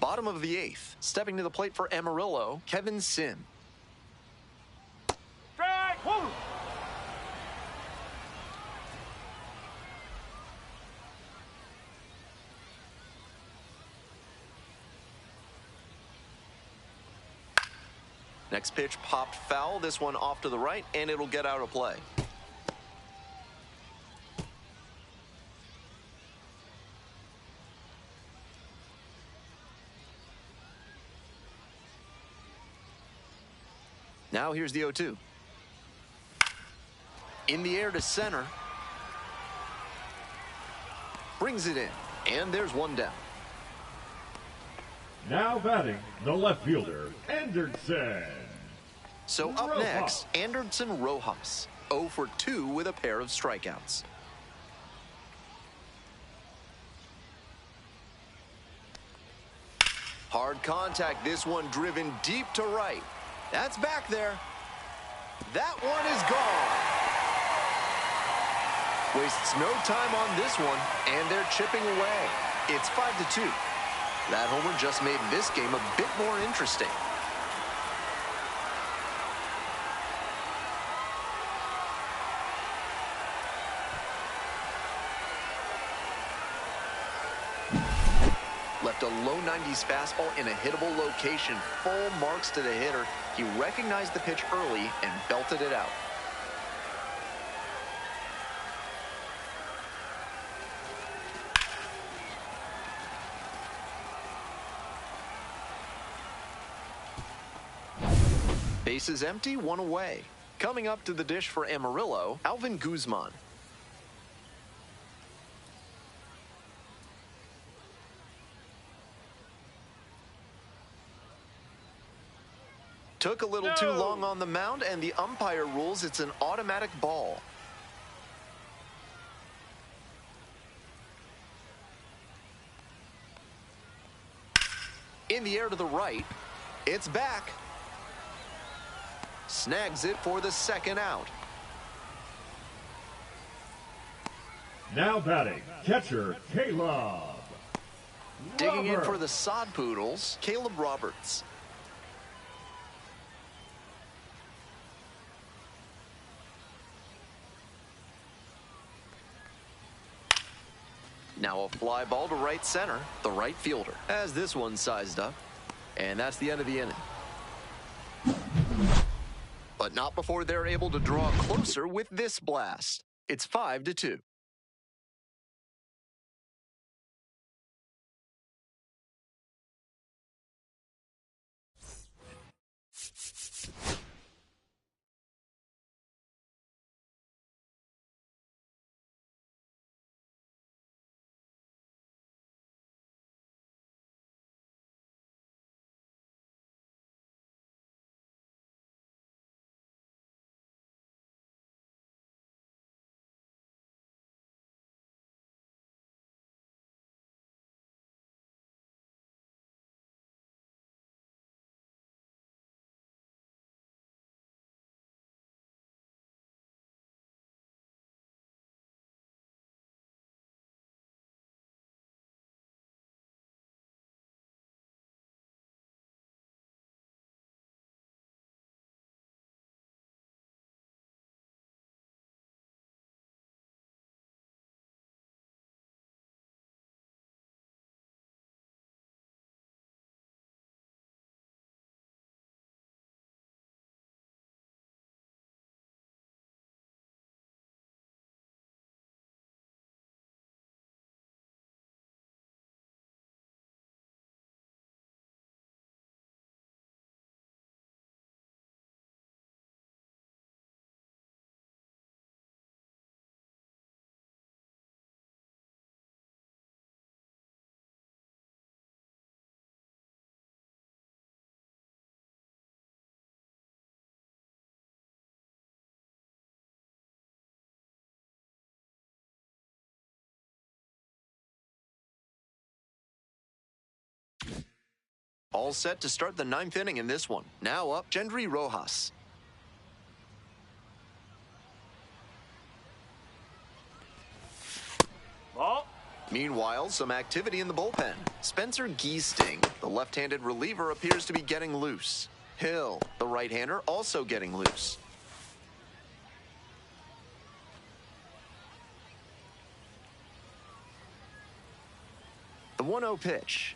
Bottom of the 8th. Stepping to the plate for Amarillo, Kevin Sim. Strike! Whoa! Next pitch popped foul. This one off to the right, and it'll get out of play. Now here's the 0-2. In the air to center. Brings it in, and there's one down. Now batting, the left fielder, Anderson. So up Rojas. next, Anderson Rojas, 0 for 2 with a pair of strikeouts. Hard contact, this one driven deep to right. That's back there. That one is gone. Wastes no time on this one, and they're chipping away. It's 5-2. That homer just made this game a bit more interesting. Left a low 90s fastball in a hittable location. Full marks to the hitter. He recognized the pitch early and belted it out. Bases empty, one away. Coming up to the dish for Amarillo, Alvin Guzman. Took a little too long on the mound, and the umpire rules it's an automatic ball. In the air to the right. It's back. Snags it for the second out. Now batting, catcher, Caleb. Digging in Roberts. for the Sod Poodles, Caleb Roberts. Now a fly ball to right center. The right fielder has this one sized up. And that's the end of the inning. But not before they're able to draw closer with this blast. It's 5-2. All set to start the 9th inning in this one. Now up, Gendry Rojas. Ball. Meanwhile, some activity in the bullpen. Spencer Giesting, the left-handed reliever, appears to be getting loose. Hill, the right-hander, also getting loose. The 1-0 pitch.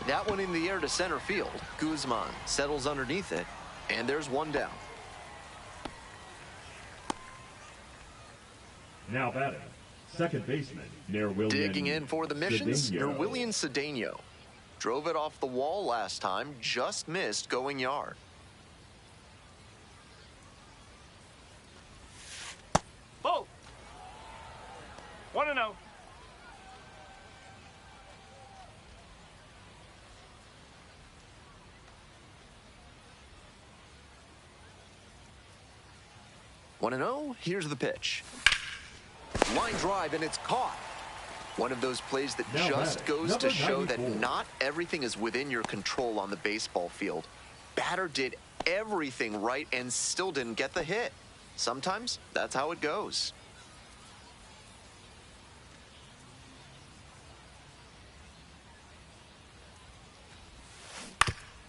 That one in the air to center field. Guzman settles underneath it, and there's one down. Now batting, second baseman, Nerwillian. Digging in for the missions, Nerwillian Cedeno. Drove it off the wall last time, just missed going yard. Ball. 1-0. One and 0. Here's the pitch. Line drive, and it's caught. One of those plays that just goes to show that not everything is within your control on the baseball field. Batter did everything right and still didn't get the hit. Sometimes that's how it goes.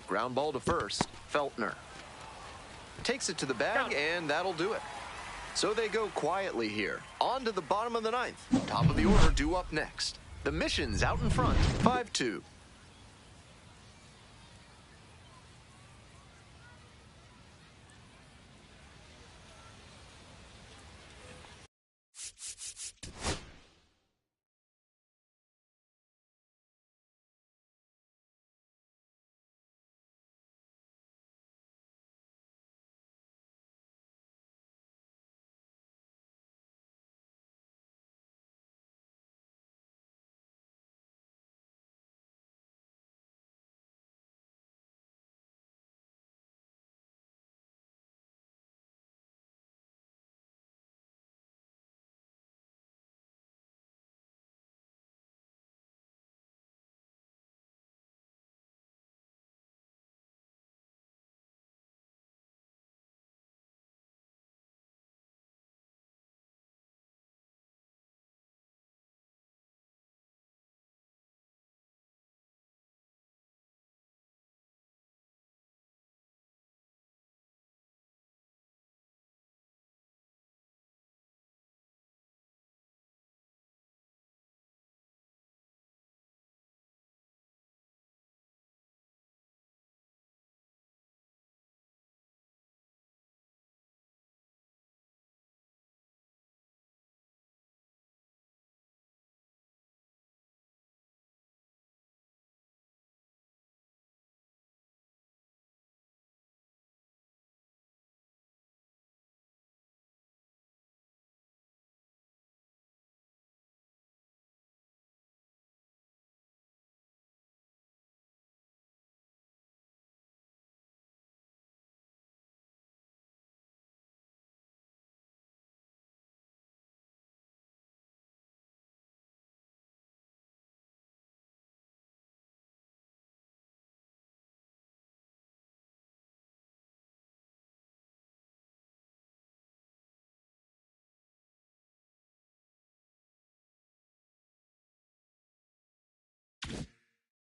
Ground ball to first. Feltner takes it to the bag, and that'll do it. So they go quietly here. On to the bottom of the ninth. Top of the order due up next. The Mission's out in front, 5-2.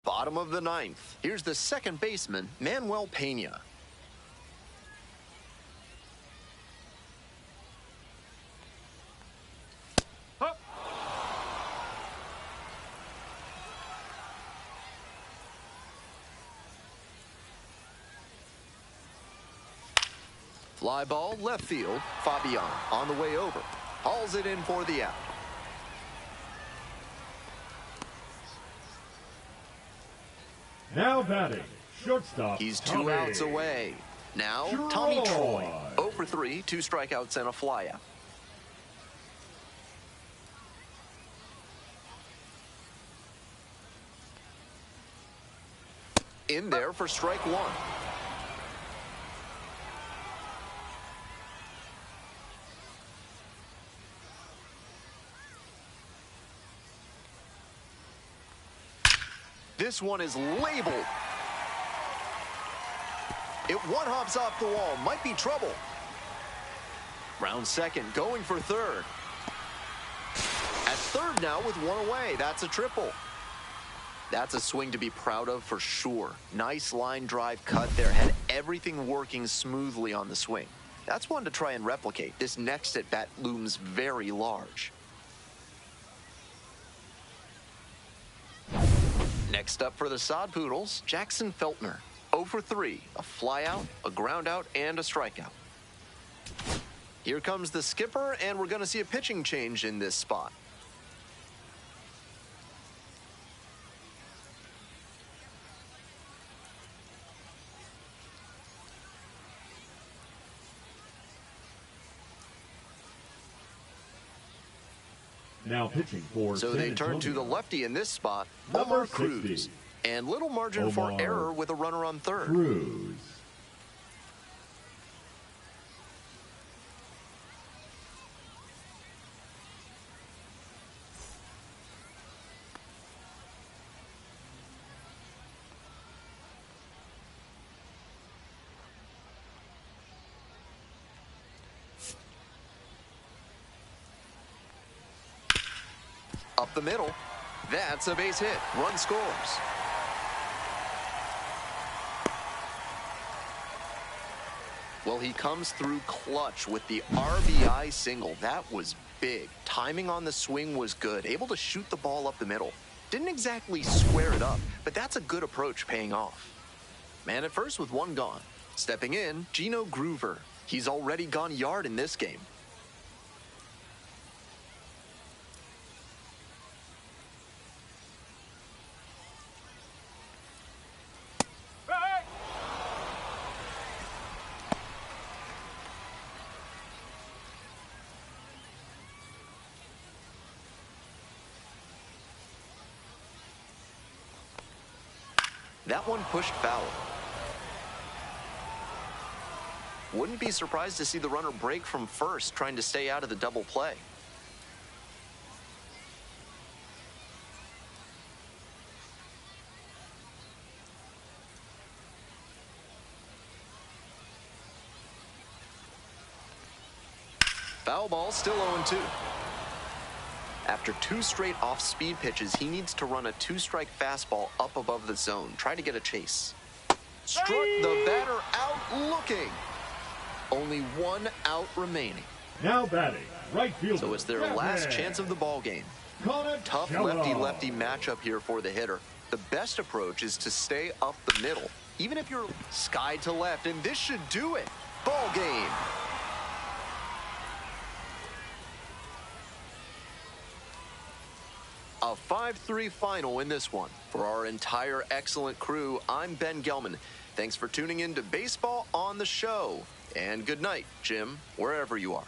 Bottom of the ninth. Here's the second baseman, Manuel Pena. Up. Fly ball, left field. Fabian on the way over. Hauls it in for the out. Now batting, shortstop. He's two outs away. Now, Tommy Troy. 0 for 3, 2 strikeouts and a flyout. In there for strike one. This one is labeled. It one-hops off the wall. Might be trouble. Round second, going for third. At third now with one away. That's a triple. That's a swing to be proud of for sure. Nice line drive cut there. Had everything working smoothly on the swing. That's one to try and replicate. This next at-bat looms very large. Next up for the Sod Poodles, Jackson Feltner. 0 for 3, a flyout, a groundout, and a strikeout. Here comes the skipper, and we're going to see a pitching change in this spot. Now pitching for So San they turn to the Antonio. lefty in this spot, Number Omar Cruz. 60. And little margin for Omar error with a runner on third. Cruz. Up the middle. That's a base hit. Run scores. Well, he comes through clutch with the RBI single. That was big. Timing on the swing was good. Able to shoot the ball up the middle. Didn't exactly square it up, but that's a good approach paying off. Man at first with one gone. Stepping in, Gino Groover. He's already gone yard in this game. Hey! That one pushed foul. Wouldn't be surprised to see the runner break from first, trying to stay out of the double play. Foul ball, still 0-2. After 2 straight off-speed pitches, he needs to run a 2-strike fastball up above the zone. Try to get a chase. Struck the batter out looking. Only 1 out remaining. Now batting, right fielder. So it's their last chance of the ball game. Tough lefty-lefty matchup here for the hitter. The best approach is to stay up the middle, even if you're sky to left, and this should do it. Ball game. A 5-3 final in this one. For our entire excellent crew, I'm Ben Gelman. Thanks for tuning in to Baseball on the Show. And good night, Jim, wherever you are.